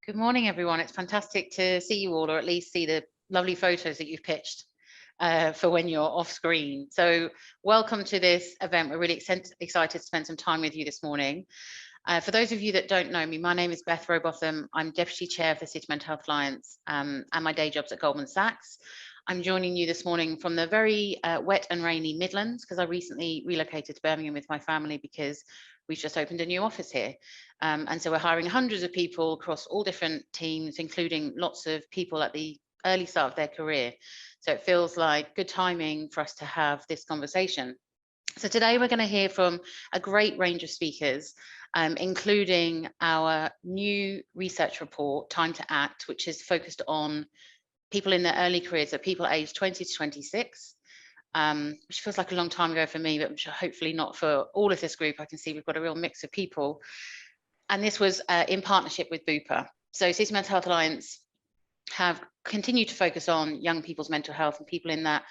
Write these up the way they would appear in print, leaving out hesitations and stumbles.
Good morning, everyone. It's fantastic to see you all, or at least see the lovely photos that you've pitched for when you're off screen. So welcome to this event. We're really excited to spend some time with you this morning. For those of you that don't know me, my name is Beth Robotham. I'm Deputy Chair of the City Mental Health Alliance and my day job's at Goldman Sachs. I'm joining you this morning from the very wet and rainy Midlands because I recently relocated to Birmingham with my family because we've just opened a new office here. And so we're hiring hundreds of people across all different teams, including lots of people at the early start of their career. So it feels like good timing for us to have this conversation. So today we're going to hear from a great range of speakers, including our new research report, Time to Act, which is focused on people in their early careers, so people aged 20 to 26, which feels like a long time ago for me, but hopefully not for all of this group. I can see we've got a real mix of people. And this was in partnership with Bupa. So City Mental Health Alliance have continued to focus on young people's mental health and people in that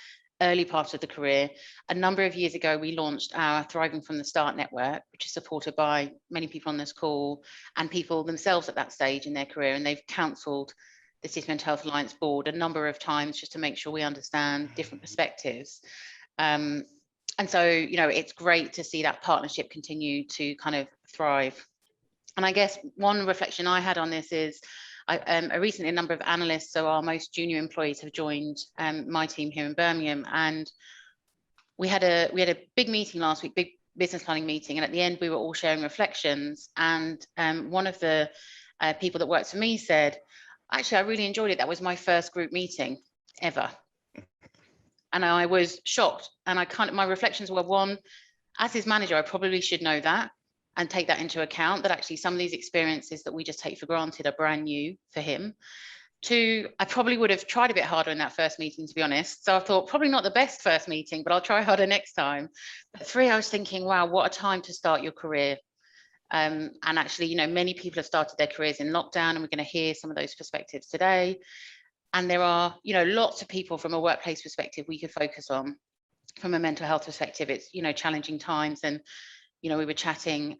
early part of the career. A number of years ago, we launched our Thriving from the Start network, which is supported by many people on this call and people themselves at that stage in their career. And they've counselled the City Mental Health Alliance board a number of times just to make sure we understand different perspectives. And so, you know, it's great to see that partnership continue to kind of thrive. And I guess one reflection I had on this is recently a number of analysts, so our most junior employees, have joined my team here in Birmingham, and we had a big meeting last week, big business planning meeting, and at the end we were all sharing reflections. And one of the people that worked for me said, "Actually, I really enjoyed it. That was my first group meeting ever." And I was shocked. And my reflections were, one, as his manager, I probably should know that and take that into account, that actually some of these experiences that we just take for granted are brand new for him. Two, I probably would have tried a bit harder in that first meeting, to be honest. So I thought probably not the best first meeting, but I'll try harder next time. But three, I was thinking, wow, what a time to start your career. And actually, you know, many people have started their careers in lockdown, and we're going to hear some of those perspectives today. And there are, you know, lots of people from a workplace perspective we could focus on. From a mental health perspective, it's, you know, challenging times. And you know, we were chatting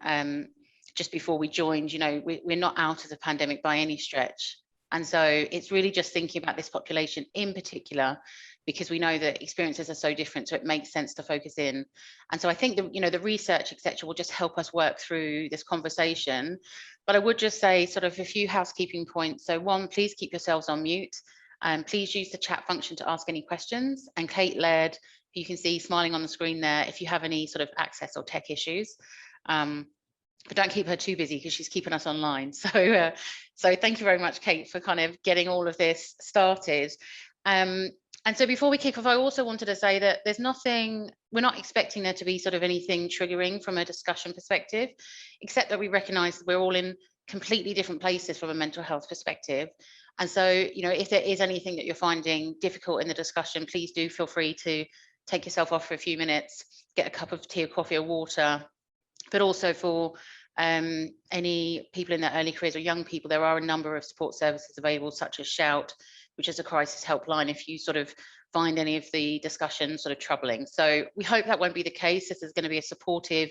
just before we joined, you know, we're not out of the pandemic by any stretch. And so it's really just thinking about this population in particular, because we know that experiences are so different. So it makes sense to focus in. And so I think the, you know, the research, etc., will just help us work through this conversation. But I would just say sort of a few housekeeping points. So one, please keep yourselves on mute. Please use the chat function to ask any questions. And Kate Laird, you can see smiling on the screen there, if you have any sort of access or tech issues. But don't keep her too busy because she's keeping us online. So thank you very much, Kate, for kind of getting all of this started. And so before we kick off, I also wanted to say that there's nothing, we're not expecting there to be sort of anything triggering from a discussion perspective, except that we recognise that we're all in completely different places from a mental health perspective. And so, you know, if there is anything that you're finding difficult in the discussion, please do feel free to take yourself off for a few minutes, get a cup of tea or coffee or water. But also for any people in their early careers or young people, there are a number of support services available, such as Shout, which is a crisis helpline, if you sort of find any of the discussion sort of troubling. So we hope that won't be the case. This is going to be a supportive,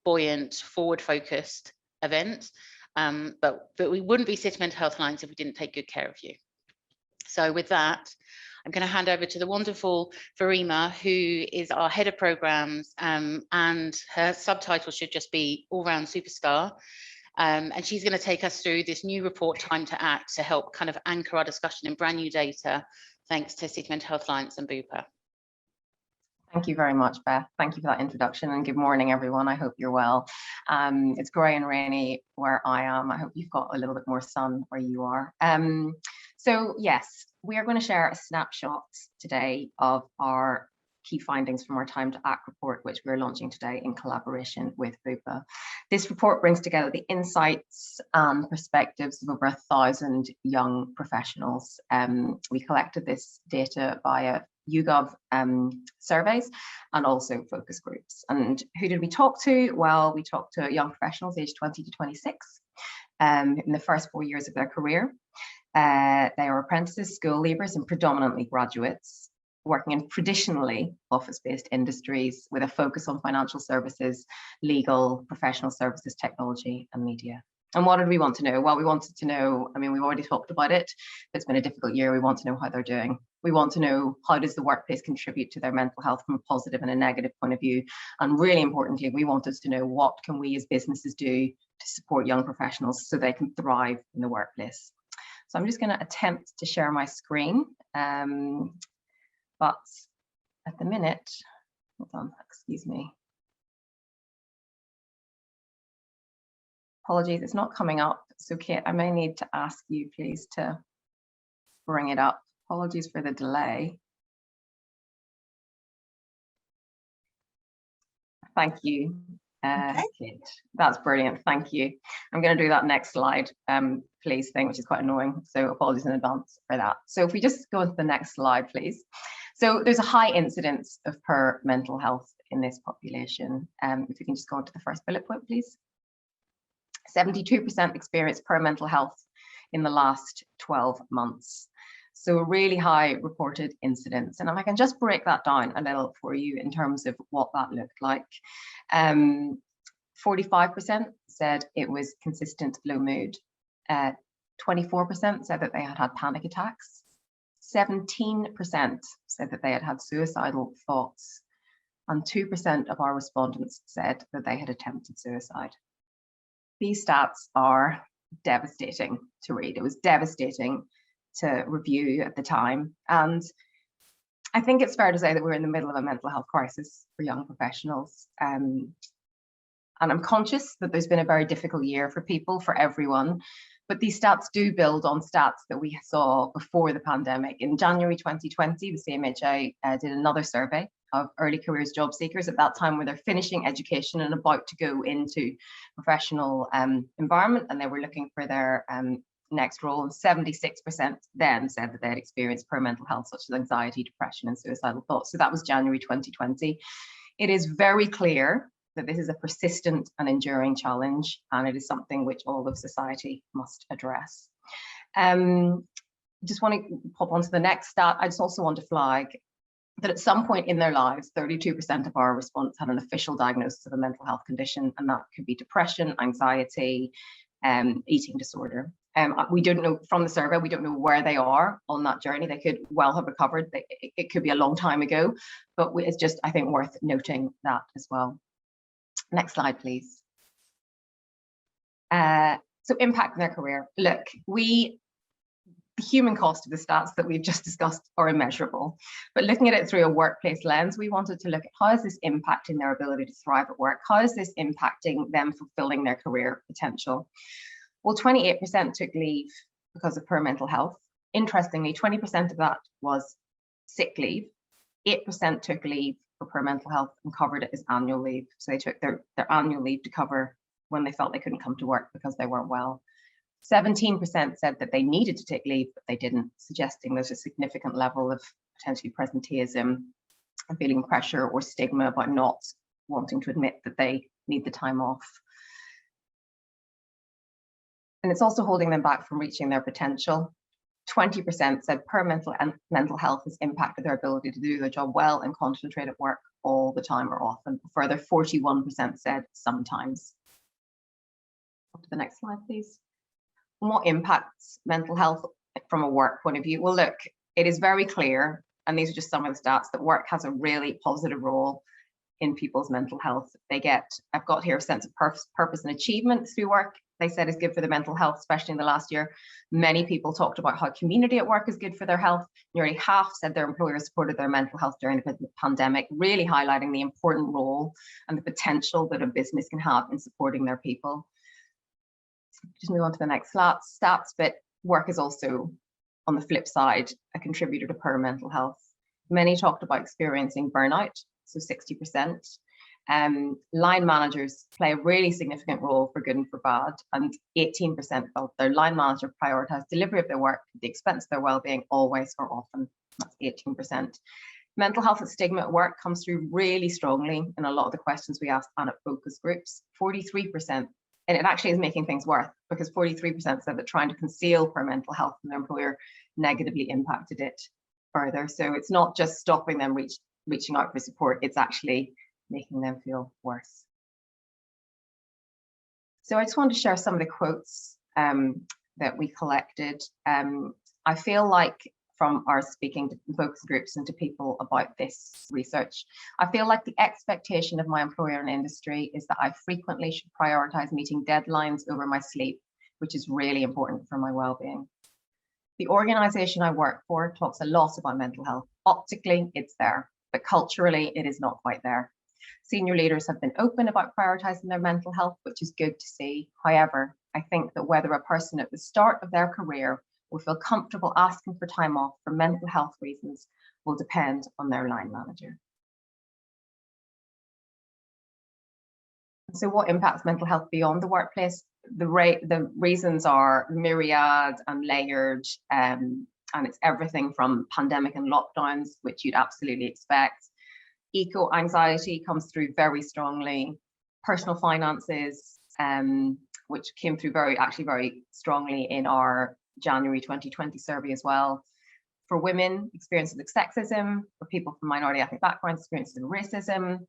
buoyant, forward-focused event. But we wouldn't be City Mental Health Alliance if we didn't take good care of you. So with that, I'm going to hand over to the wonderful Verima, who is our head of programs, and her subtitle should just be All-Round Superstar. And she's going to take us through this new report, Time to Act, to help kind of anchor our discussion in brand new data, thanks to City Mental Health Alliance and Bupa. Thank you very much, Beth. Thank you for that introduction, and good morning, everyone. I hope you're well. It's grey and rainy where I am. I hope you've got a little bit more sun where you are. So yes, we are going to share a snapshot today of our key findings from our Time to Act report, which we're launching today in collaboration with Bupa. This report brings together the insights and perspectives of over 1,000 young professionals. We collected this data via YouGov surveys and also focus groups. And who did we talk to? Well, we talked to young professionals aged 20 to 26 in the first 4 years of their career. They are apprentices, school leavers, and predominantly graduates working in traditionally office-based industries with a focus on financial services, legal, professional services, technology, and media. And what did we want to know? Well, we wanted to know, I mean, we've already talked about it. It's been a difficult year. We want to know how they're doing. We want to know, how does the workplace contribute to their mental health from a positive and a negative point of view? And really importantly, we wanted to know, what can we as businesses do to support young professionals so they can thrive in the workplace? So I'm just going to attempt to share my screen. But at the minute, hold on, excuse me. Apologies, it's not coming up. So Kate, I may need to ask you please to bring it up. Apologies for the delay. Thank you, Kate. That's brilliant, thank you. I'm going to do that next slide, please thing, which is quite annoying. So apologies in advance for that. So if we just go to the next slide, please. So there's a high incidence of poor mental health in this population. If we can just go on to the first bullet point, please. 72% experience poor mental health in the last 12 months. So a really high reported incidence. And if I can just break that down a little for you in terms of what that looked like. 45% said it was consistent low mood. 24% said that they had had panic attacks. 17% said that they had had suicidal thoughts. And 2% of our respondents said that they had attempted suicide. These stats are devastating to read. It was devastating to review at the time. And I think it's fair to say that we're in the middle of a mental health crisis for young professionals. And I'm conscious that there's been a very difficult year for people, for everyone. But these stats do build on stats that we saw before the pandemic. In January 2020, the CMHA did another survey of early careers job seekers at that time, where they're finishing education and about to go into professional environment, and they were looking for their next role. And 76% then said that they had experienced poor mental health, such as anxiety, depression, and suicidal thoughts. So that was January 2020. It is very clear that this is a persistent and enduring challenge, and it is something which all of society must address. Just want to pop onto the next stat. I just also want to flag that at some point in their lives, 32% of our respondents had an official diagnosis of a mental health condition, and that could be depression, anxiety, eating disorder. We don't know from the survey, we don't know where they are on that journey. They could well have recovered. It could be a long time ago, but it's just, I think, worth noting that as well. Next slide, please. So impact in their career. Look, the human cost of the stats that we've just discussed are immeasurable, but looking at it through a workplace lens, we wanted to look at how is this impacting their ability to thrive at work? How is this impacting them fulfilling their career potential? Well, 28% took leave because of poor mental health. Interestingly, 20% of that was sick leave. 8% took leave for poor mental health and covered it as annual leave. So they took their annual leave to cover when they felt they couldn't come to work because they weren't well. 17% said that they needed to take leave, but they didn't, suggesting there's a significant level of potentially presenteeism and feeling pressure or stigma about not wanting to admit that they need the time off. And it's also holding them back from reaching their potential. 20% said poor mental health has impacted their ability to do their job well and concentrate at work all the time or often. A further 41% said sometimes. Up to the next slide, please. What impacts mental health from a work point of view? Well, look, it is very clear, and these are just some of the stats, that work has a really positive role in people's mental health. I've got here a sense of purpose and achievement through work. They said is good for the mental health, especially in the last year. Many people talked about how community at work is good for their health. Nearly half said their employers supported their mental health during the pandemic, really highlighting the important role and the potential that a business can have in supporting their people. Just move on to the next stats, but work is also, on the flip side, a contributor to poor mental health. Many talked about experiencing burnout, so 60%. Line managers play a really significant role for good and for bad, and 18% felt their line manager prioritized delivery of their work at the expense of their well-being always or often. That's 18%. Mental health and stigma at work comes through really strongly in a lot of the questions we asked and at focus groups. 43%. And it actually is making things worse, because 43% said that trying to conceal poor mental health from their employer negatively impacted it further. So it's not just stopping them reaching out for support, it's actually making them feel worse. So I just wanted to share some of the quotes that we collected. I feel like from our speaking to focus groups and to people about this research, I feel like the expectation of my employer and industry is that I frequently should prioritize meeting deadlines over my sleep, which is really important for my well-being. The organization I work for talks a lot about mental health. Optically, it's there, but culturally, it is not quite there. Senior leaders have been open about prioritizing their mental health, which is good to see. However, I think that whether a person at the start of their career will feel comfortable asking for time off for mental health reasons will depend on their line manager. So what impacts mental health beyond the workplace? The reasons are myriad and layered, and it's everything from pandemic and lockdowns, which you'd absolutely expect. Eco-anxiety comes through very strongly. Personal finances, which came through very strongly in our January 2020 survey as well. For women, experiences of sexism. For people from minority ethnic backgrounds, experiences of racism.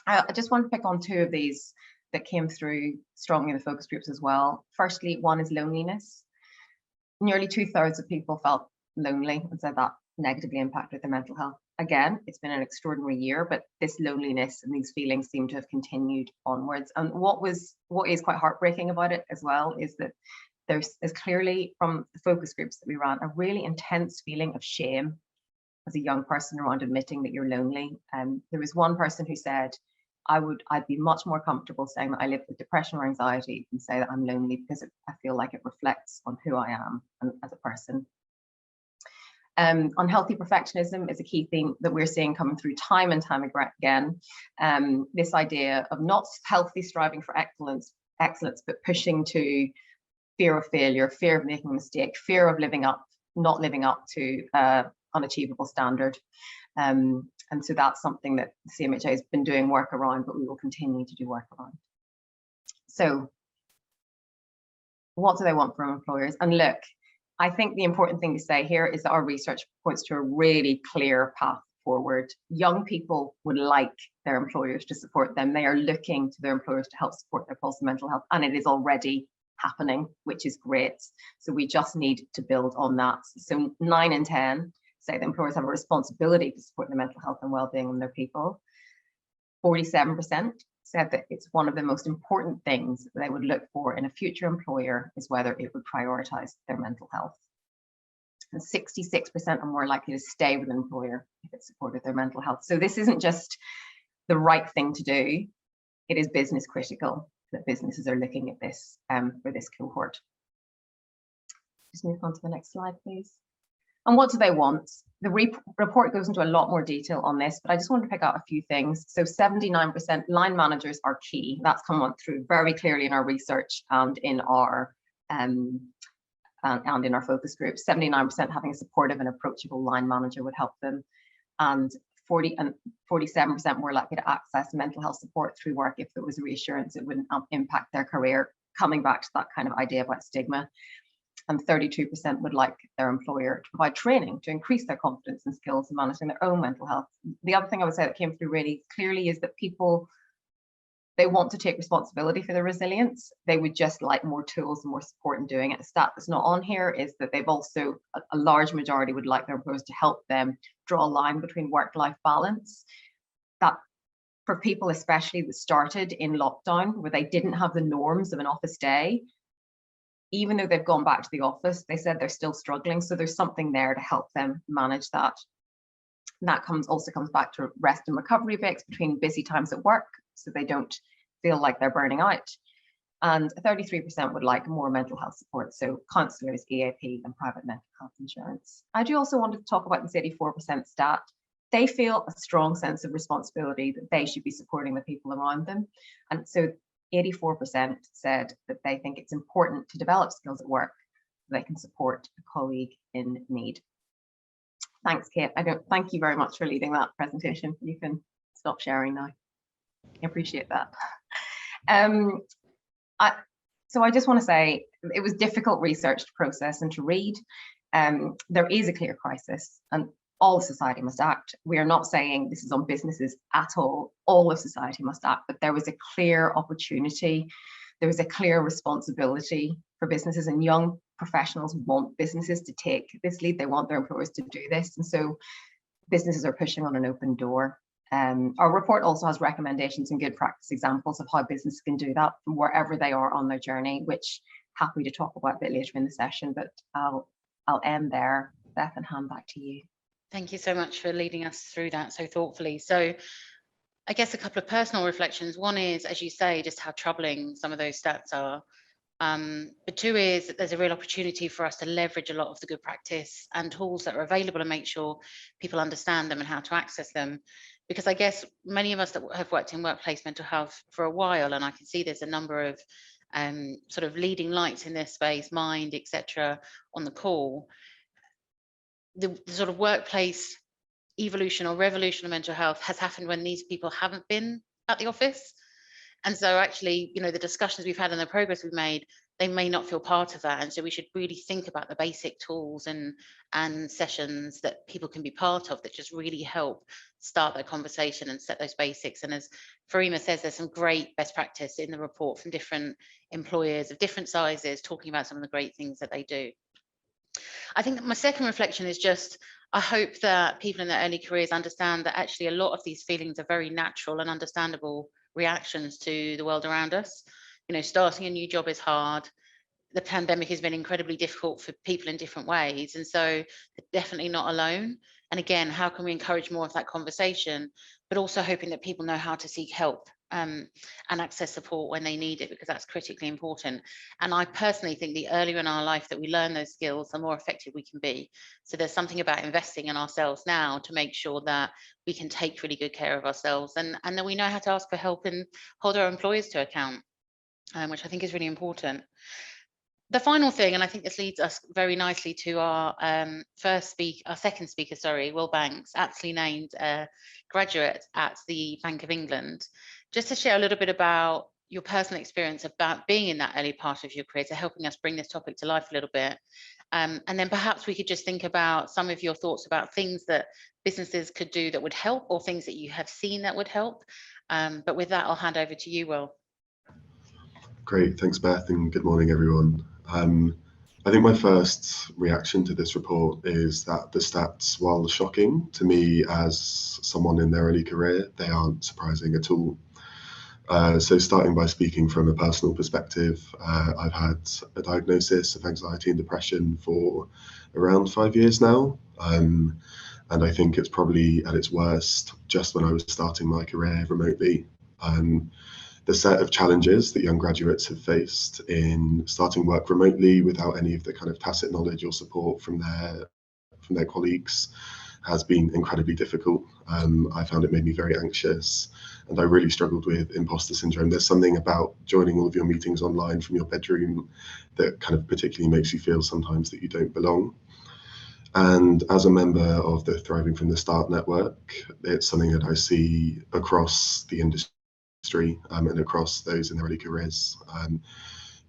I just want to pick on two of these that came through strongly in the focus groups as well. Firstly, one is loneliness. Nearly 2/3 of people felt lonely and said that negatively impacted their mental health. Again, it's been an extraordinary year, but this loneliness and these feelings seem to have continued onwards. And what is quite heartbreaking about it as well is that there's clearly from the focus groups that we ran a really intense feeling of shame as a young person around admitting that you're lonely. There was one person who said, I'd be much more comfortable saying that I live with depression or anxiety than say that I'm lonely, because I feel like it reflects on who I am as a person. Unhealthy perfectionism is a key theme that we're seeing coming through time and time again. This idea of not healthy striving for excellence, but pushing to fear of failure, fear of making a mistake, fear of not living up to unachievable standard. And so that's something that the CMHA has been doing work around, but we will continue to do work around. So what do they want from employers? And look, I think the important thing to say here is that our research points to a really clear path forward. Young people would like their employers to support them. They are looking to their employers to help support their pulse of mental health, and it is already happening, which is great. So we just need to build on that. So 9 in 10 say that employers have a responsibility to support the mental health and well-being of their people. 47% said that it's one of the most important things they would look for in a future employer is whether it would prioritize their mental health. And 66% are more likely to stay with an employer if it supported their mental health. So this isn't just the right thing to do, it is business critical that businesses are looking at this for this cohort. Just move on to the next slide, please. And what do they want? The report goes into a lot more detail on this, but I just want to pick out a few things. So 79% line managers are key. That's come through very clearly in our research and in our focus groups. 79% having a supportive and approachable line manager would help them, and 47% more likely to access mental health support through work if there was reassurance it wouldn't impact their career. Coming back to that kind of idea about stigma. And 32% would like their employer to provide training to increase their confidence and skills in managing their own mental health. The other thing I would say that came through really clearly is that people, they want to take responsibility for their resilience. They would just like more tools and more support in doing it. A stat that's not on here is that they've also, a large majority would like their employers to help them draw a line between work-life balance. That for people especially that started in lockdown where they didn't have the norms of an office day, even though they've gone back to the office, they said they're still struggling. So there's something there to help them manage that. And that also comes back to rest and recovery breaks between busy times at work, so they don't feel like they're burning out. And 33% would like more mental health support, so counsellors, EAP, and private mental health insurance. I do also want to talk about this 84% stat. They feel a strong sense of responsibility that they should be supporting the people around them. And so 84% said that they think it's important to develop skills at work so they can support a colleague in need. Thanks, Kate. Thank you very much for leading that presentation. You can stop sharing now. I appreciate that. So I just want to say it was difficult research to process and to read. There is a clear crisis and all of society must act. We are not saying this is on businesses at all. All of society must act, but there was a clear opportunity. there is a clear responsibility for businesses, and young professionals want businesses to take this lead. They want their employers to do this. And so businesses are pushing on an open door. Our report also has recommendations and good practice examples of how businesses can do that from wherever they are on their journey, which happy to talk about a bit later in the session, but I'll end there, Beth, and hand back to you. Thank you so much for leading us through that so thoughtfully. So I guess a couple of personal reflections. One is, as you say, just how troubling some of those stats are. But two is that there's a real opportunity for us to leverage a lot of the good practice and tools that are available and make sure people understand them and how to access them. Because I guess many of us that have worked in workplace mental health for a while, and I can see there's a number of sort of leading lights in this space, Mind, etc., on the call. The sort of workplace evolution or revolution of mental health has happened when these people haven't been at the office. And so actually, you know, the discussions we've had and the progress we've made, they may not feel part of that. And so we should really think about the basic tools and sessions that people can be part of that just really help start that conversation and set those basics. And as Farima says, there's some great best practice in the report from different employers of different sizes talking about some of the great things that they do. I think that my second reflection is just, I hope that people in their early careers understand that actually a lot of these feelings are very natural and understandable reactions to the world around us. You know, starting a new job is hard. The pandemic has been incredibly difficult for people in different ways. And so they're definitely not alone. And again, how can we encourage more of that conversation, but also hoping that people know how to seek help and access support when they need it, because that's critically important. And I personally think the earlier in our life that we learn those skills, the more effective we can be. So there's something about investing in ourselves now to make sure that we can take really good care of ourselves and that we know how to ask for help and hold our employers to account, which I think is really important. The final thing, and I think this leads us very nicely to our second speaker, Will Banks, aptly named graduate at the Bank of England, just to share a little bit about your personal experience about being in that early part of your career, to helping us bring this topic to life a little bit. And then perhaps we could just think about some of your thoughts about things that businesses could do that would help, or things that you have seen that would help. But with that, I'll hand over to you, Will. Great, thanks Beth, and good morning everyone. I think my first reaction to this report is that the stats, while shocking to me as someone in their early career, they aren't surprising at all. So starting by speaking from a personal perspective, I've had a diagnosis of anxiety and depression for around 5 years now. And I think it's probably at its worst just when I was starting my career remotely. The set of challenges that young graduates have faced in starting work remotely without any of the kind of tacit knowledge or support from their colleagues has been incredibly difficult. I found it made me very anxious, and I really struggled with imposter syndrome. There's something about joining all of your meetings online from your bedroom that kind of particularly makes you feel sometimes that you don't belong. And as a member of the Thriving from the Start network, it's something that I see across the industry and across those in their early careers.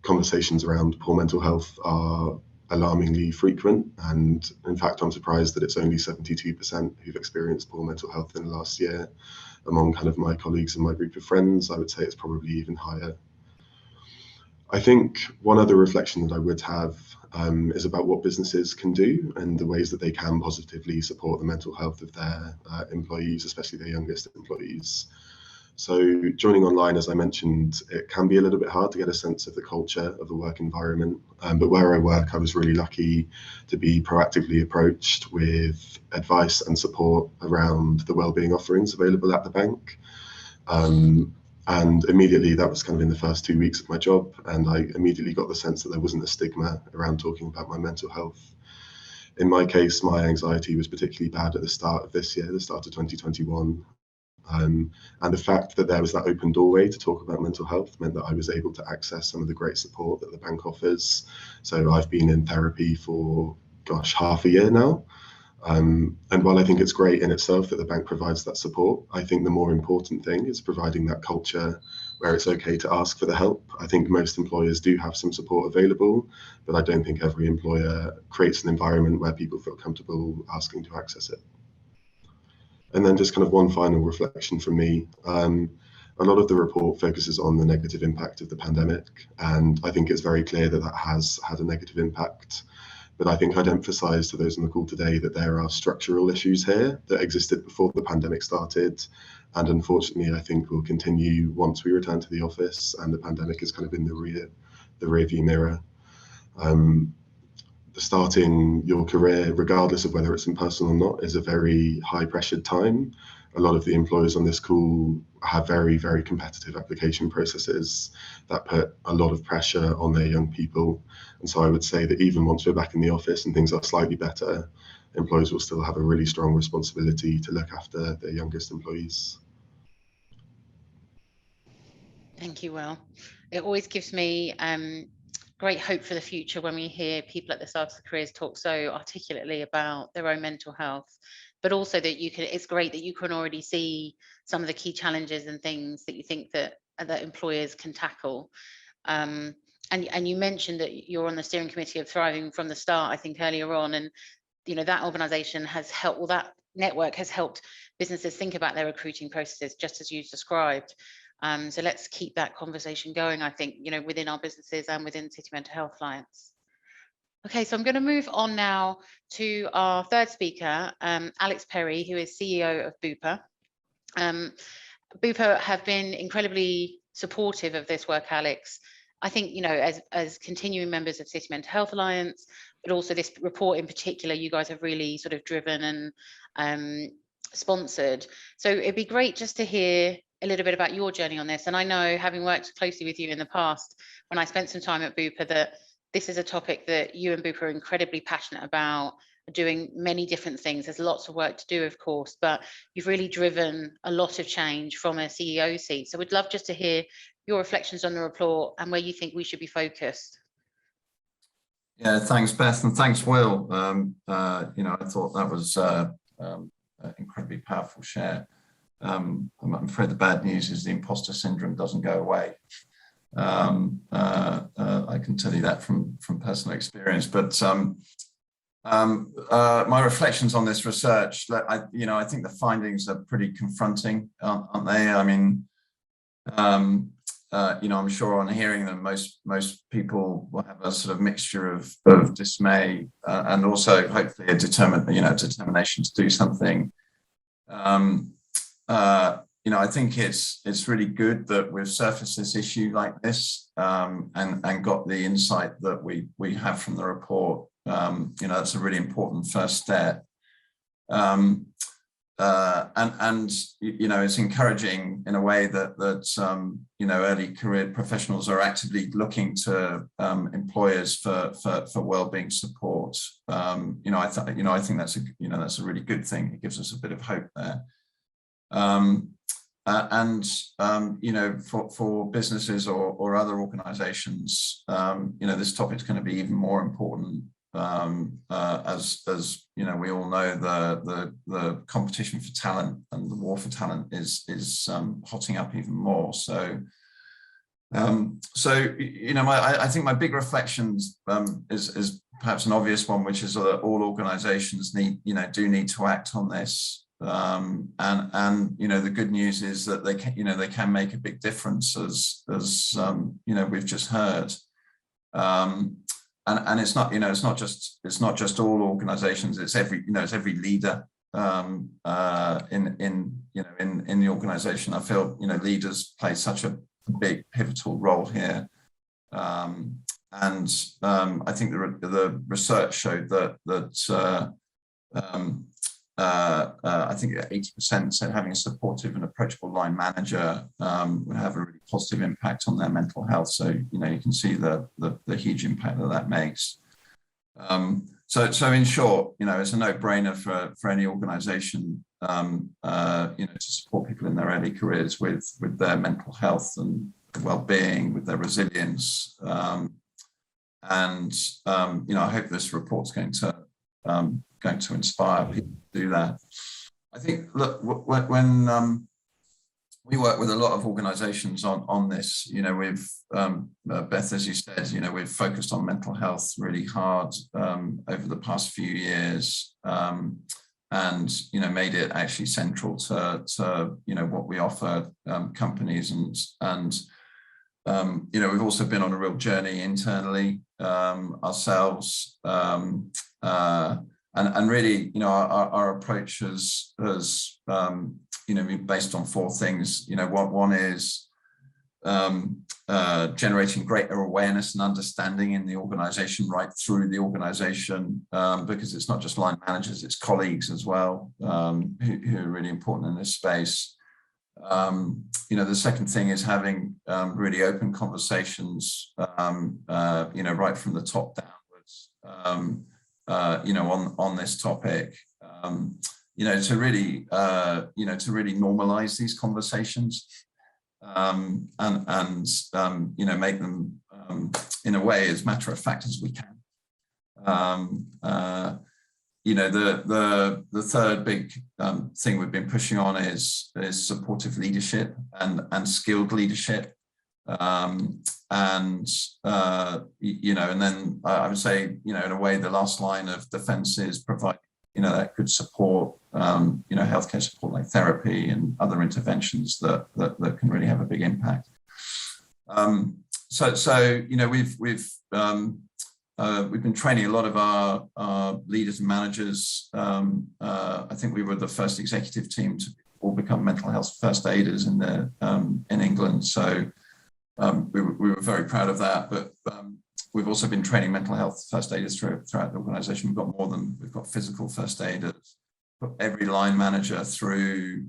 Conversations around poor mental health are alarmingly frequent, and in fact I'm surprised that it's only 72% who've experienced poor mental health in the last year. Among kind of my colleagues and my group of friends, I would say it's probably even higher. I think one other reflection that I would have is about what businesses can do and the ways that they can positively support the mental health of their employees, especially their youngest employees. So joining online, as I mentioned, it can be a little bit hard to get a sense of the culture of the work environment. But where I work, I was really lucky to be proactively approached with advice and support around the wellbeing offerings available at the bank. And immediately, that was kind of in the first 2 weeks of my job, and I immediately got the sense that there wasn't a stigma around talking about my mental health. In my case, my anxiety was particularly bad at the start of this year, the start of 2021. And the fact that there was that open doorway to talk about mental health meant that I was able to access some of the great support that the bank offers. So I've been in therapy for, half a year now. And while I think it's great in itself that the bank provides that support, I think the more important thing is providing that culture where it's okay to ask for the help. I think most employers do have some support available, but I don't think every employer creates an environment where people feel comfortable asking to access it. And then just kind of one final reflection from me. a lot of the report focuses on the negative impact of the pandemic, and I think it's very clear that that has had a negative impact. But I think I'd emphasise to those on the call today that there are structural issues here that existed before the pandemic started, and unfortunately I think will continue once we return to the office and the pandemic is kind of in the rear view mirror. Starting your career, regardless of whether it's in person or not, is a very high pressured time. A lot of the employers on this call have very, very competitive application processes that put a lot of pressure on their young people. And so I would say that even once we're back in the office and things are slightly better, employers will still have a really strong responsibility to look after their youngest employees. Thank you, Will. It always gives me great hope for the future when we hear people at the start of their careers talk so articulately about their own mental health, but also that it's great that you can already see some of the key challenges and things that you think that employers can tackle. And you mentioned that you're on the steering committee of Thriving from the Start, I think earlier on, and that organization has helped, well, that network has helped businesses think about their recruiting processes just as you described. So let's keep that conversation going, I think, within our businesses and within City Mental Health clients. Okay, so I'm going to move on now to our third speaker, Alex Perry, who is CEO of Bupa. Bupa have been incredibly supportive of this work, Alex. I think, as continuing members of City Mental Health Alliance, but also this report in particular, you guys have really sort of driven and sponsored. So it'd be great just to hear a little bit about your journey on this. And I know, having worked closely with you in the past, when I spent some time at Bupa, that this is a topic that you and Bupa are incredibly passionate about, doing many different things. There's lots of work to do, of course, but you've really driven a lot of change from a CEO seat. So we'd love just to hear your reflections on the report and where you think we should be focused. Yeah, thanks, Beth, and thanks, Will. I thought that was an incredibly powerful share. I'm afraid the bad news is the imposter syndrome doesn't go away. I can tell you that from personal experience. But my reflections on this research, I think the findings are pretty confronting, aren't they? I mean, I'm sure on hearing them, most people will have a sort of mixture of dismay and also hopefully a determination to do something. I think it's really good that we've surfaced this issue like this and got the insight that we have from the report. That's a really important first step. It's encouraging in a way that early career professionals are actively looking to employers for wellbeing support. I think that's a really good thing. It gives us a bit of hope there. For businesses or other organisations, this topic is going to be even more important. As we all know, the competition for talent and the war for talent is hotting up even more. So I think my big reflections is perhaps an obvious one, which is that all organisations do need to act on this. The good news is that they can make a big difference, as we've just heard. And it's not just all organisations. It's every leader in the organisation. I feel leaders play such a big pivotal role here. I think the research showed that I think 80% said having a supportive and approachable line manager would have a really positive impact on their mental health. So you can see the huge impact that makes. So in short, it's a no-brainer for any organisation to support people in their early careers with their mental health and well-being, with their resilience. I hope this report's going to inspire people to do that. I think, look, when we work with a lot of organisations on this, we've, Beth, as you said, we've focused on mental health really hard over the past few years. and made it actually central to what we offer companies, and we've also been on a real journey internally ourselves, and really our approach has been based on 4 things. One is generating greater awareness and understanding in the organization, right through the organization, because it's not just line managers, it's colleagues as well, who are really important in this space. The second thing is having really open conversations, right from the top downwards, on this topic, to really normalize these conversations, and make them in a way as matter of fact as we can. The third big thing we've been pushing on is supportive leadership and skilled leadership, and then I would say in a way the last line of defense is provide that good support, healthcare support like therapy and other interventions that can really have a big impact. We've been training a lot of our leaders and managers. I think we were the first executive team to all become mental health first aiders in England. So we were very proud of that. But we've also been training mental health first aiders throughout the organisation. We've got physical first aiders. Put every line manager through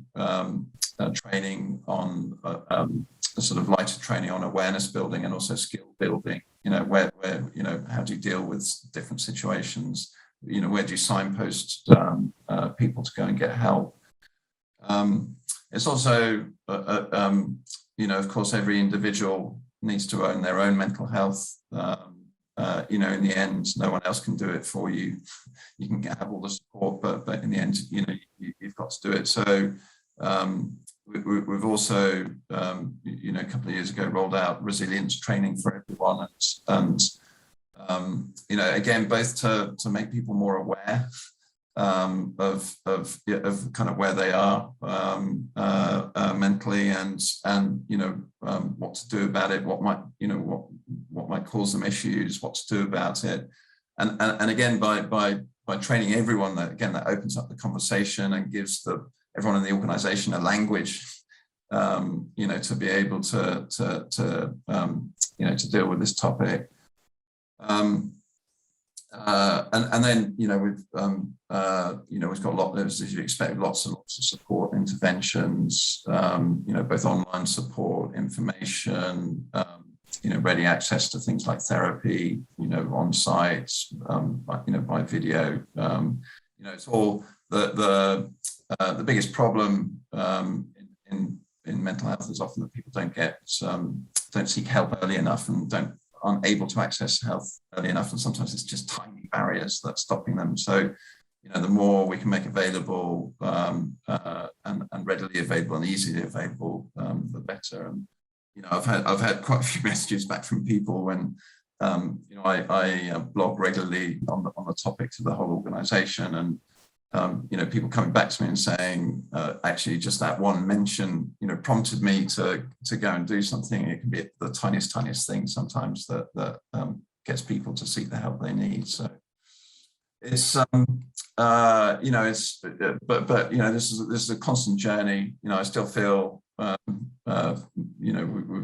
training on sort of lighter training on awareness building and also skill building. Where how do you deal with different situations? Where do you signpost people to go and get help? It's also, of course, every individual needs to own their own mental health. In the end, no one else can do it for you. You can have all the support, but in the end, you've got to do it. So we've also, a couple of years ago, rolled out resilience training for everyone, and again, both to make people more aware of kind of where they are mentally, and what to do about it, what might cause them issues, what to do about it, and again by training everyone, that opens up the conversation and gives everyone in the organisation a language, to be able to deal with this topic. And then we've got a lot, as you expect, lots and lots of support interventions, both online support, information, ready access to things like therapy, on site, by video. It's all the biggest problem in mental health is often that people don't seek help early enough and aren't able to access health early enough, and sometimes it's just tiny barriers that's stopping them. So, the more we can make available and readily available and easily available, the better. And I've had quite a few messages back from people when I blog regularly on the topic to the whole organisation, and people coming back to me and saying, actually, just that one mention, prompted me to go and do something. It can be the tiniest thing sometimes that gets people to seek the help they need. So it's, this is a constant journey. I still feel, we've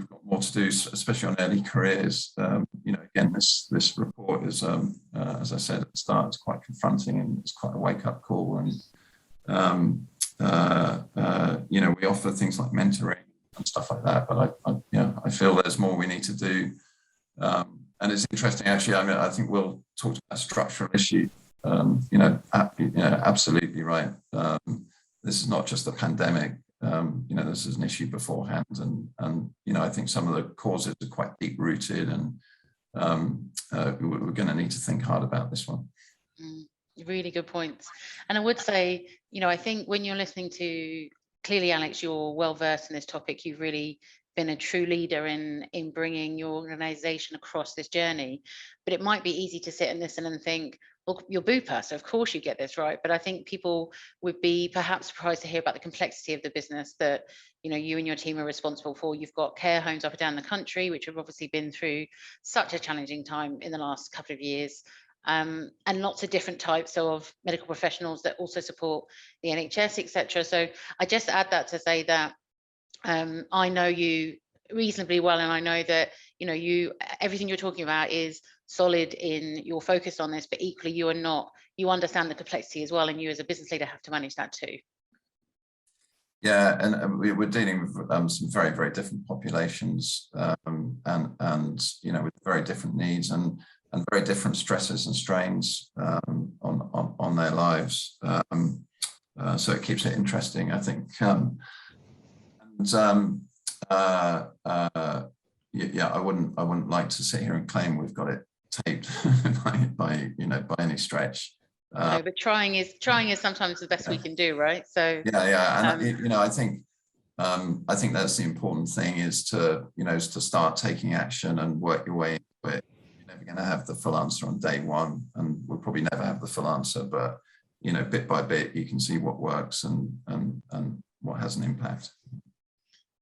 got more to do, especially on early careers. Again, this report is, as I said at the start, it's quite confronting and it's quite a wake-up call. And we offer things like mentoring and stuff like that, but I feel there's more we need to do. And it's interesting, actually. I think we'll talk about structural issues. Absolutely right. This is not just a pandemic. This is an issue beforehand, and I think some of the causes are quite deep rooted, and we're going to need to think hard about this one. Really good points. And I would say, I think when you're listening to, clearly, Alex, you're well versed in this topic. You've really been a true leader in bringing your organisation across this journey. But it might be easy to sit and listen and think, well, you're Bupa, so of course you get this right. But I think people would be perhaps surprised to hear about the complexity of the business that, you know, you and your team are responsible for. You've got care homes up and down the country, which have obviously been through such a challenging time in the last couple of years. And lots of different types of medical professionals that also support the NHS, etc. So I just add that to say that I know you reasonably well, and I know that, you know, everything you're talking about is solid in your focus on this, but equally you are not, you understand the complexity as well, and you as a business leader have to manage that too. Yeah, and we're dealing with some very, very different populations, and you know, with very different needs and very different stresses and strains on their lives. So it keeps it interesting, I think. Yeah, I wouldn't like to sit here and claim we've got it taped by any stretch. No, but trying is sometimes the best we can do, right? So yeah, and you know, I think that's the important thing, is to start taking action and work your way into it. You're never going to have the full answer on day one, and we'll probably never have the full answer, but you know, bit by bit you can see what works and what has an impact.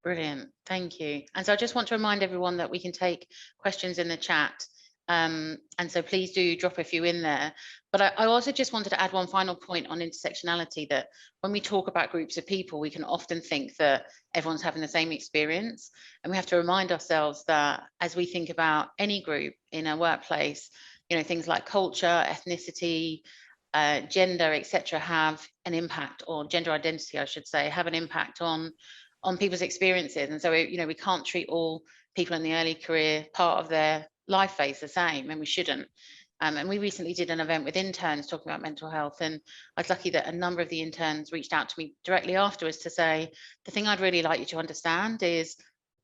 Brilliant, thank you. And so I just want to remind everyone that we can take questions in the chat. And so please do drop a few in there. But I also just wanted to add one final point on intersectionality, that when we talk about groups of people, we can often think that everyone's having the same experience. And we have to remind ourselves that as we think about any group in a workplace, you know, things like culture, ethnicity, gender, etc., have an impact, or gender identity, I should say, have an impact on people's experiences. And so, you know, we can't treat all people in the early career part of their life phase the same, and we shouldn't. And we recently did an event with interns talking about mental health, and I was lucky that a number of the interns reached out to me directly afterwards to say, the thing I'd really like you to understand is,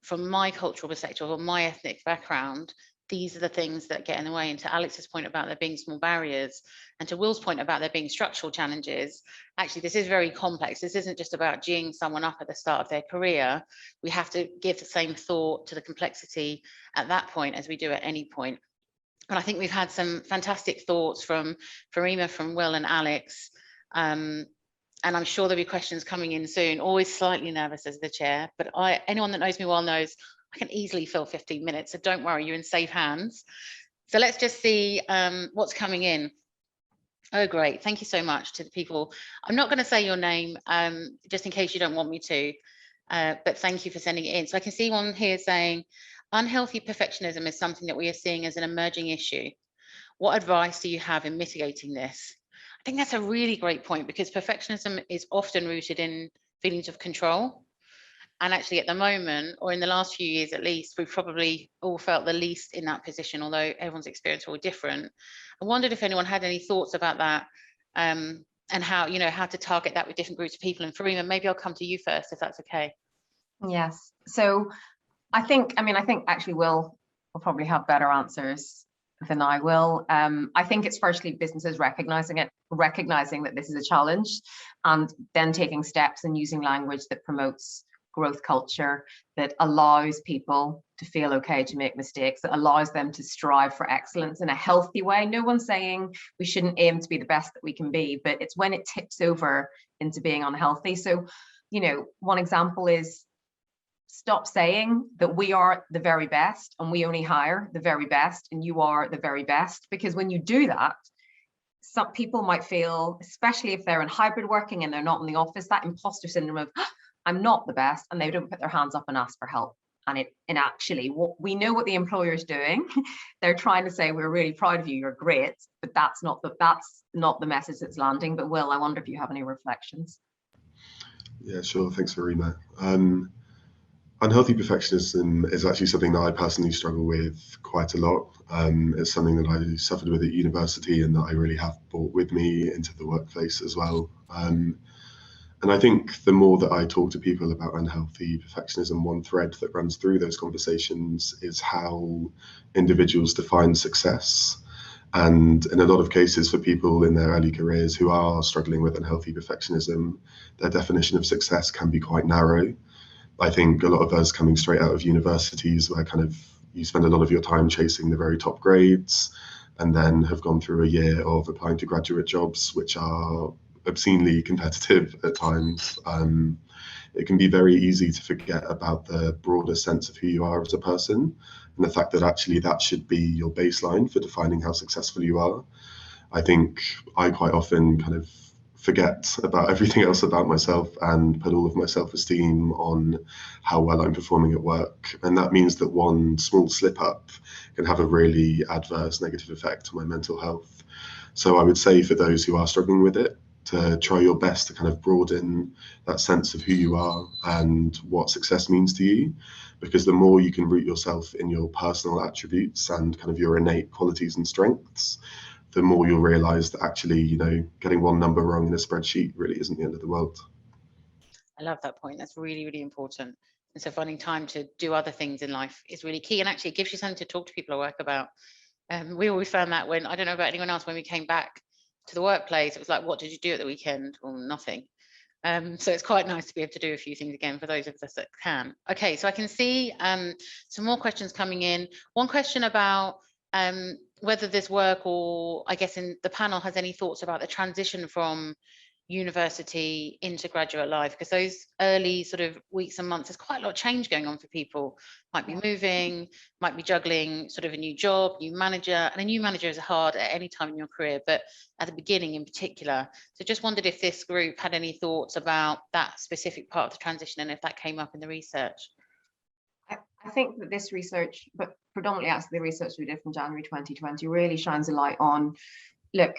from my cultural perspective or my ethnic background, these are the things that get in the way. And to Alex's point about there being small barriers, and to Will's point about there being structural challenges, actually this is very complex. This isn't just about geeing someone up at the start of their career. We have to give the same thought to the complexity at that point as we do at any point. And I think we've had some fantastic thoughts from Farima, from Will and Alex. And I'm sure there'll be questions coming in soon. Always slightly nervous as the chair, but anyone that knows me well knows I can easily fill 15 minutes, so don't worry, you're in safe hands. So let's just see what's coming in. Oh, great. Thank you so much to the people. I'm not going to say your name, just in case you don't want me to, but thank you for sending it in. So I can see one here saying, unhealthy perfectionism is something that we are seeing as an emerging issue. What advice do you have in mitigating this? I think that's a really great point, because perfectionism is often rooted in feelings of control. And actually at the moment, or in the last few years at least, we've probably all felt the least in that position, although everyone's experience will be different. I wondered if anyone had any thoughts about that, and how, you know, how to target that with different groups of people. And Farima, maybe I'll come to you first, if that's okay. Yes. So I think actually Will probably have better answers than I will. I think it's firstly businesses recognizing that this is a challenge, and then taking steps and using language that promotes growth culture, that allows people to feel okay to make mistakes, that allows them to strive for excellence in a healthy way. No one's saying we shouldn't aim to be the best that we can be, but it's when it tips over into being unhealthy. So, you know, one example is, stop saying that we are the very best and we only hire the very best and you are the very best, because when you do that, some people might feel, especially if they're in hybrid working and they're not in the office, that imposter syndrome of, I'm not the best, and they don't put their hands up and ask for help. And actually, what we know what the employer is doing, they're trying to say, we're really proud of you, you're great, but that's not the message that's landing. But Will, I wonder if you have any reflections. Yeah, sure. Thanks, Farima. Unhealthy perfectionism is actually something that I personally struggle with quite a lot. It's something that I suffered with at university and that I really have brought with me into the workplace as well. And I think the more that I talk to people about unhealthy perfectionism, one thread that runs through those conversations is how individuals define success. And in a lot of cases, for people in their early careers who are struggling with unhealthy perfectionism, their definition of success can be quite narrow. I think a lot of us coming straight out of universities, where kind of you spend a lot of your time chasing the very top grades, and then have gone through a year of applying to graduate jobs, which are obscenely competitive at times. It can be very easy to forget about the broader sense of who you are as a person, and the fact that actually that should be your baseline for defining how successful you are. I think I quite often kind of forget about everything else about myself and put all of my self-esteem on how well I'm performing at work. And that means that one small slip up can have a really adverse negative effect on my mental health. So I would say for those who are struggling with it, to try your best to kind of broaden that sense of who you are and what success means to you, because the more you can root yourself in your personal attributes and kind of your innate qualities and strengths, the more you'll realize that actually, you know, getting one number wrong in a spreadsheet really isn't the end of the world. I love that point. That's really, really important. And so finding time to do other things in life is really key. And actually it gives you something to talk to people at work about. We always found that when, I don't know about anyone else, when we came back to the workplace, it was like, what did you do at the weekend? Well, nothing. So it's quite nice to be able to do a few things again for those of us that can. Okay, so I can see some more questions coming in. One question about whether this work, or I guess in the panel, has any thoughts about the transition from university into graduate life, because those early sort of weeks and months, there's quite a lot of change going on for people. Might be moving, might be juggling sort of a new job, new manager, and a new manager is hard at any time in your career, but at the beginning in particular. So just wondered if this group had any thoughts about that specific part of the transition and if that came up in the research. I think that this research, but predominantly actually the research we did from January 2020, really shines a light on, look,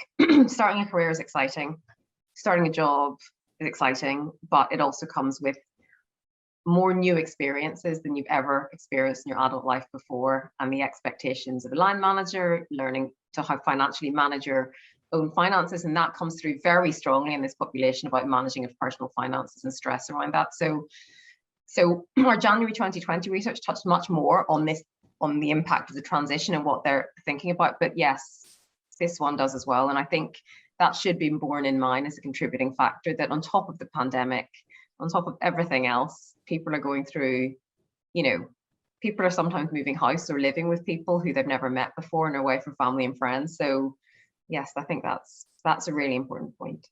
starting a career is exciting, starting a job is exciting, but it also comes with more new experiences than you've ever experienced in your adult life before, and the expectations of a line manager, learning to how financially manage your own finances, and that comes through very strongly in this population about managing of personal finances and stress around that. So our January 2020 research touched much more on this, on the impact of the transition and what they're thinking about. But yes, this one does as well. And I think that should be borne in mind as a contributing factor, that on top of the pandemic, on top of everything else, people are going through, you know, people are sometimes moving house or living with people who they've never met before and are away from family and friends. So yes, I think that's a really important point.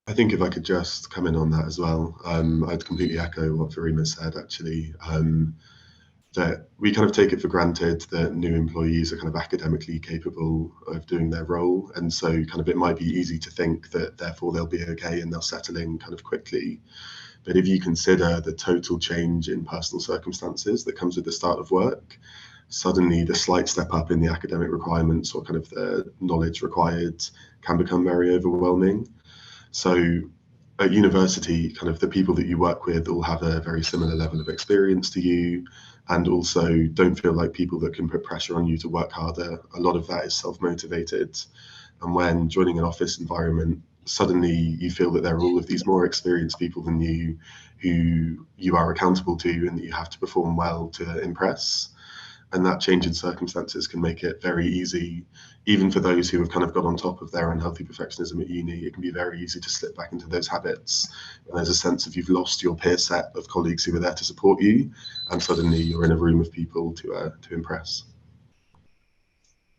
I think if I could just come in on that as well, I'd completely echo what Verima said, actually, that we kind of take it for granted that new employees are kind of academically capable of doing their role. And so kind of it might be easy to think that therefore they'll be okay and they'll settle in kind of quickly. But if you consider the total change in personal circumstances that comes with the start of work, suddenly the slight step up in the academic requirements or kind of the knowledge required can become very overwhelming. So at university, kind of the people that you work with all have a very similar level of experience to you, and also don't feel like people that can put pressure on you to work harder. A lot of that is self-motivated. And when joining an office environment, suddenly you feel that there are all of these more experienced people than you who you are accountable to and that you have to perform well to impress. And that change in circumstances can make it very easy, even for those who have kind of got on top of their unhealthy perfectionism at uni. It can be very easy to slip back into those habits. And there's a sense of you've lost your peer set of colleagues who were there to support you, and suddenly you're in a room of people to impress.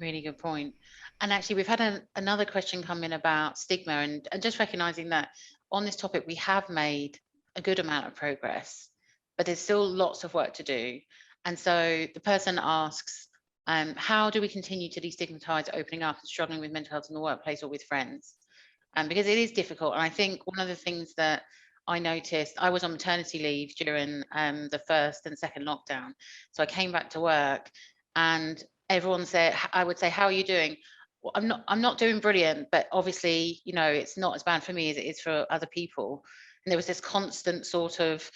Really good point. And actually, we've had another question come in about stigma, and just recognizing that on this topic, we have made a good amount of progress, but there's still lots of work to do. And so the person asks, how do we continue to destigmatize opening up and struggling with mental health in the workplace or with friends? Because it is difficult. And I think one of the things that I noticed, I was on maternity leave during the first and second lockdown. So I came back to work and everyone said, I would say, how are you doing? Well, I'm not doing brilliant, but obviously, you know, it's not as bad for me as it is for other people. And there was this constant sort of,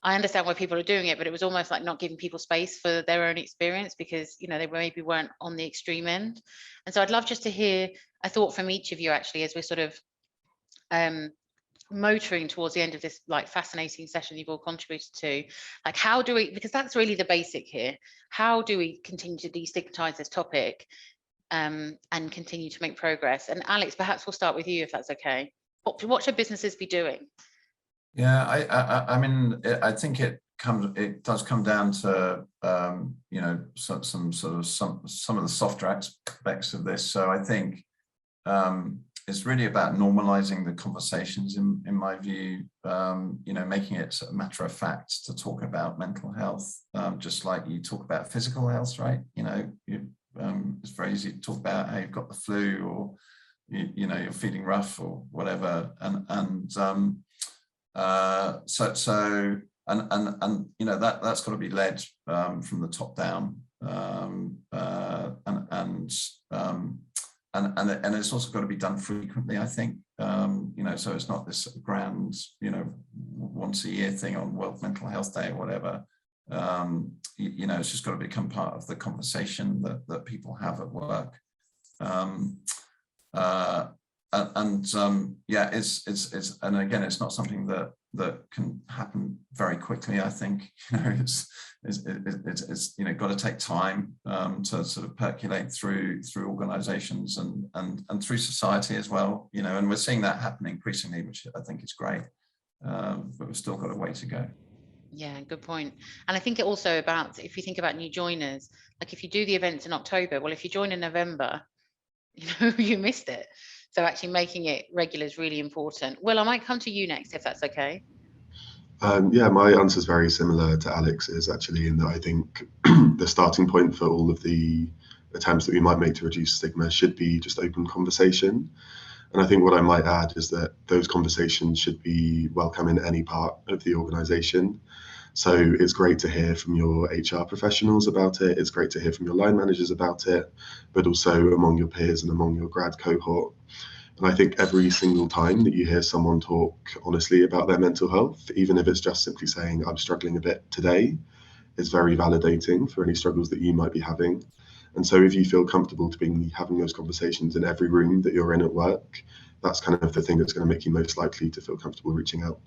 I understand why people are doing it, but it was almost like not giving people space for their own experience because, you know, they maybe weren't on the extreme end. And so I'd love just to hear a thought from each of you, actually, as we're sort of motoring towards the end of this like fascinating session you've all contributed to. Like, how do we, because that's really the basic here, how do we continue to destigmatize this topic and continue to make progress? And Alex, perhaps we'll start with you, if that's okay. What should businesses be doing? Yeah, I mean, I think it does come down to you know, some of the softer aspects of this. So I think it's really about normalizing the conversations in my view, you know, making it sort of matter of fact to talk about mental health, just like you talk about physical health, right? You know, it's very easy to talk about how you've got the flu, or you know, you're feeling rough or whatever, and you know, that's got to be led from the top down, and it's also got to be done frequently, I think. You know, so it's not this grand, you know, once a year thing on World Mental Health Day or whatever. You know, it's just got to become part of the conversation that people have at work. Yeah, it's and again, it's not something that can happen very quickly. I think, you know, it's you know, got to take time to sort of percolate through organisations and through society as well. You know, and we're seeing that happen increasingly, which I think is great. But we've still got a way to go. Yeah, good point. And I think it also about, if you think about new joiners, like if you do the events in October, well, if you join in November, you know, you missed it. So actually making it regular is really important. Will, I might come to you next, if that's okay. Yeah, my answer is very similar to Alex's, actually, in that I think the starting point for all of the attempts that we might make to reduce stigma should be just open conversation. And I think what I might add is that those conversations should be welcome in any part of the organisation. So it's great to hear from your HR professionals about it. It's great to hear from your line managers about it, but also among your peers and among your grad cohort. And I think every single time that you hear someone talk honestly about their mental health, even if it's just simply saying, I'm struggling a bit today, is very validating for any struggles that you might be having. And so if you feel comfortable to be having those conversations in every room that you're in at work, that's kind of the thing that's going to make you most likely to feel comfortable reaching out.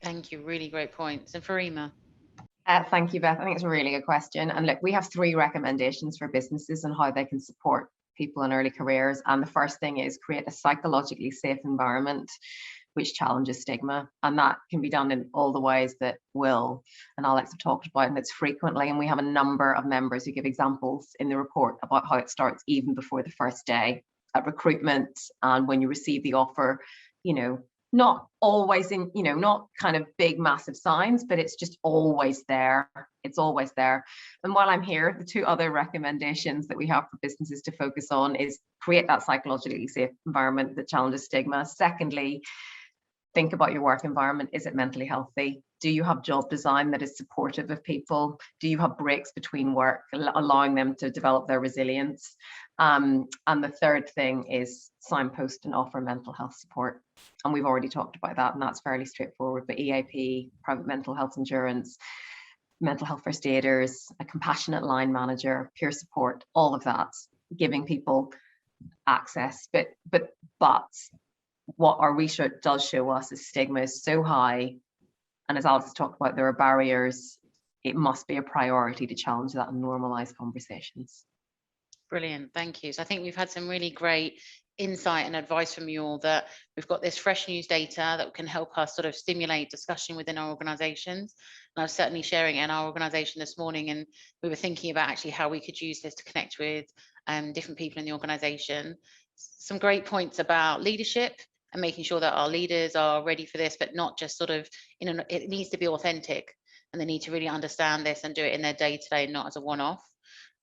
Thank you. Really great points. And Farima. Thank you, Beth. I think it's a really good question. And look, we have 3 recommendations for businesses on how they can support people in early careers. And the first thing is create a psychologically safe environment which challenges stigma. And that can be done in all the ways that Will and Alex have talked about, and it's frequently. And we have a number of members who give examples in the report about how it starts even before the first day at recruitment, and when you receive the offer, you know, not always in, you know, not kind of big massive signs, but it's just always there. It's always there. And while I'm here, the 2 other recommendations that we have for businesses to focus on is create that psychologically safe environment that challenges stigma. Secondly, think about your work environment. Is it mentally healthy? Do you have job design that is supportive of people? Do you have breaks between work, allowing them to develop their resilience? And the third thing is signpost and offer mental health support. And we've already talked about that, and that's fairly straightforward. But EAP, private mental health insurance, mental health first aiders, a compassionate line manager, peer support, all of that, giving people access. But what our research does show us is stigma is so high, and as Alex talked about, there are barriers. It must be a priority to challenge that and normalize conversations. Brilliant, thank you. So I think we've had some really great insight and advice from you all, that we've got this fresh news data that can help us sort of stimulate discussion within our organisations. And I was certainly sharing it in our organisation this morning, and we were thinking about actually how we could use this to connect with different people in the organisation. Some great points about leadership and making sure that our leaders are ready for this, but not just sort of, you know, it needs to be authentic, and they need to really understand this and do it in their day-to-day, not as a one-off.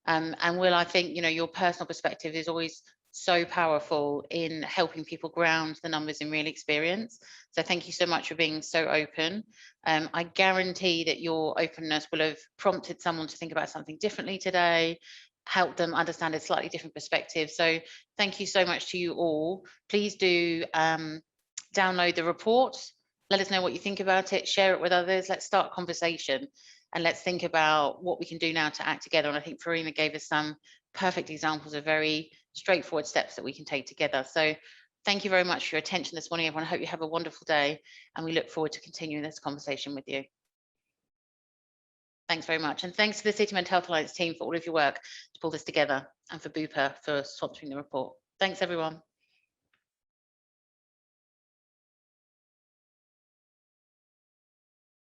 And Will, I think, you know, your personal perspective is always so powerful in helping people ground the numbers in real experience. So thank you so much for being so open. I guarantee that your openness will have prompted someone to think about something differently today, help them understand a slightly different perspective. So thank you so much to you all. Please do download the report. Let us know what you think about it. Share it with others. Let's start a conversation, and let's think about what we can do now to act together. And I think Farima gave us some perfect examples of very straightforward steps that we can take together. So thank you very much for your attention this morning, everyone. I hope you have a wonderful day, and we look forward to continuing this conversation with you. Thanks very much. And thanks to the City Mental Health Alliance team for all of your work to pull this together, and for Bupa for sponsoring the report. Thanks, everyone.